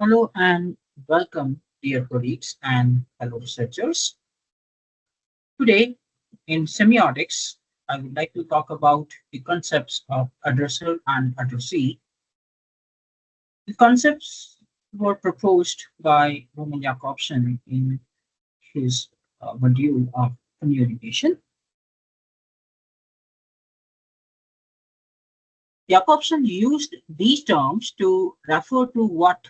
Hello and welcome, dear colleagues and fellow researchers. Today, in Semiotics, I would like to talk about the concepts of addressor and addressee. The concepts were proposed by Roman Jakobson in his module of communication. Jakobson used these terms to refer to what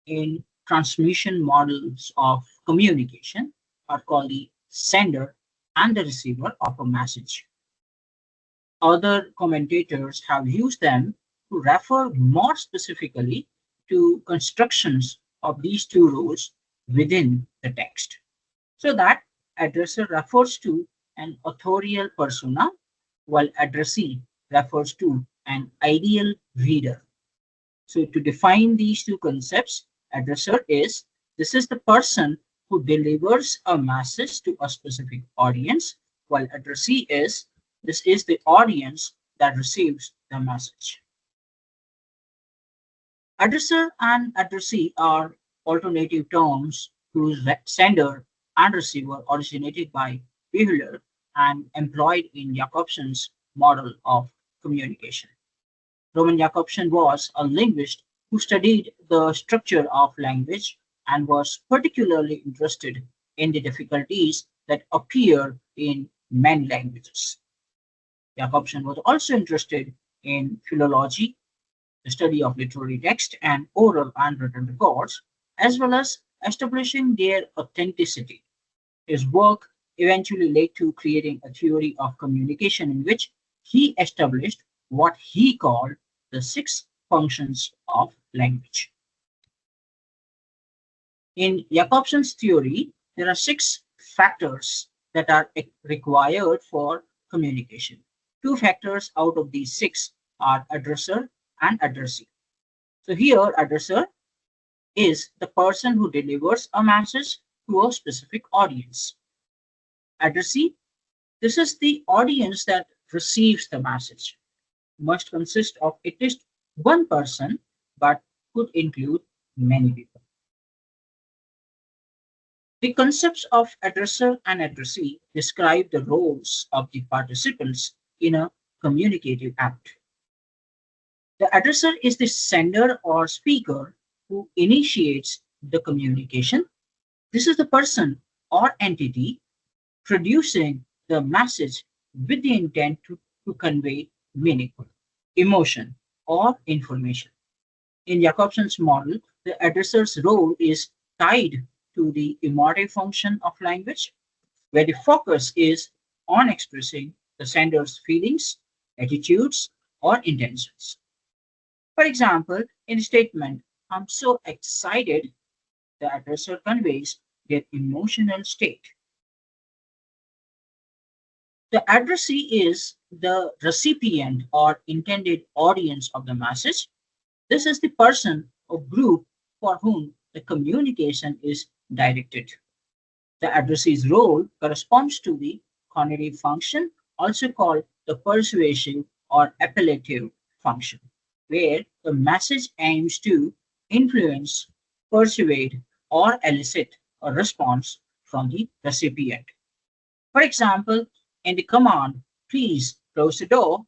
in transmission models of communication are called the sender and the receiver of a message. Other commentators have used them to refer more specifically to constructions of these two roles within the text. So that addresser refers to an authorial persona, while addressee refers to an ideal reader. So to define these two concepts, addresser is this is the person who delivers a message to a specific audience, while addressee is this is the audience that receives the message. Addresser and addressee are alternative terms whose sender and receiver originated by Wheeler and employed in Jakobson's model of communication. Roman Jakobson was a linguist who studied the structure of language and was particularly interested in the difficulties that appear in many languages. Jakobson was also interested in philology, the study of literary text and oral and written records, as well as establishing their authenticity. His work eventually led to creating a theory of communication in which he established what he called the six functions of language. In Jakobson's theory, there are six factors that are required for communication. Two factors out of these six are addresser and addressee. So here, addresser is the person who delivers a message to a specific audience. Addressee, this is the audience that receives the message. Must consist of at least one person, but could include many people. The concepts of addresser and addressee describe the roles of the participants in a communicative act. The addresser is the sender or speaker who initiates the communication. This is the person or entity producing the message with the intent to convey meaningful emotion or information. In Jakobson's model, the addresser's role is tied to the emotive function of language, where the focus is on expressing the sender's feelings, attitudes, or intentions. For example, in a statement, I'm so excited, the addresser conveys their emotional state. The addressee is the recipient or intended audience of the message. This is the person or group for whom the communication is directed. The addressee's role corresponds to the cognitive function, also called the persuasive or appellative function, where the message aims to influence, persuade, or elicit a response from the recipient. For example, in the command, please close the door,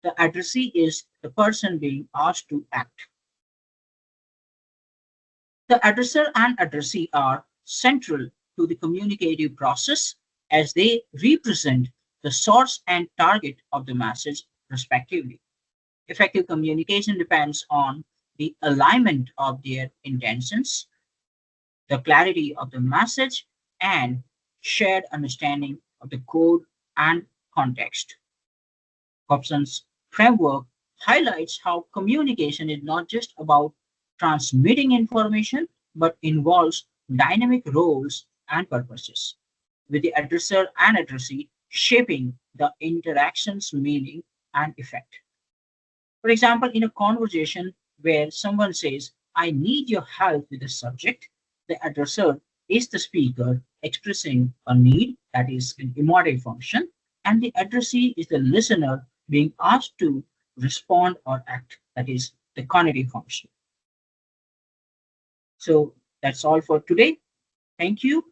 the addressee is the person being asked to act. The addresser and addressee are central to the communicative process as they represent the source and target of the message, respectively. Effective communication depends on the alignment of their intentions, the clarity of the message, and shared understanding of the code and context. Hobson's framework highlights how communication is not just about transmitting information, but involves dynamic roles and purposes, with the addresser and addressee shaping the interaction's meaning and effect. For example, in a conversation where someone says, I need your help with the subject, the addresser is the speaker expressing a need, that is an emotive function, and the addressee is the listener being asked to respond or act, that is the cognitive function. So that's all for today. Thank you.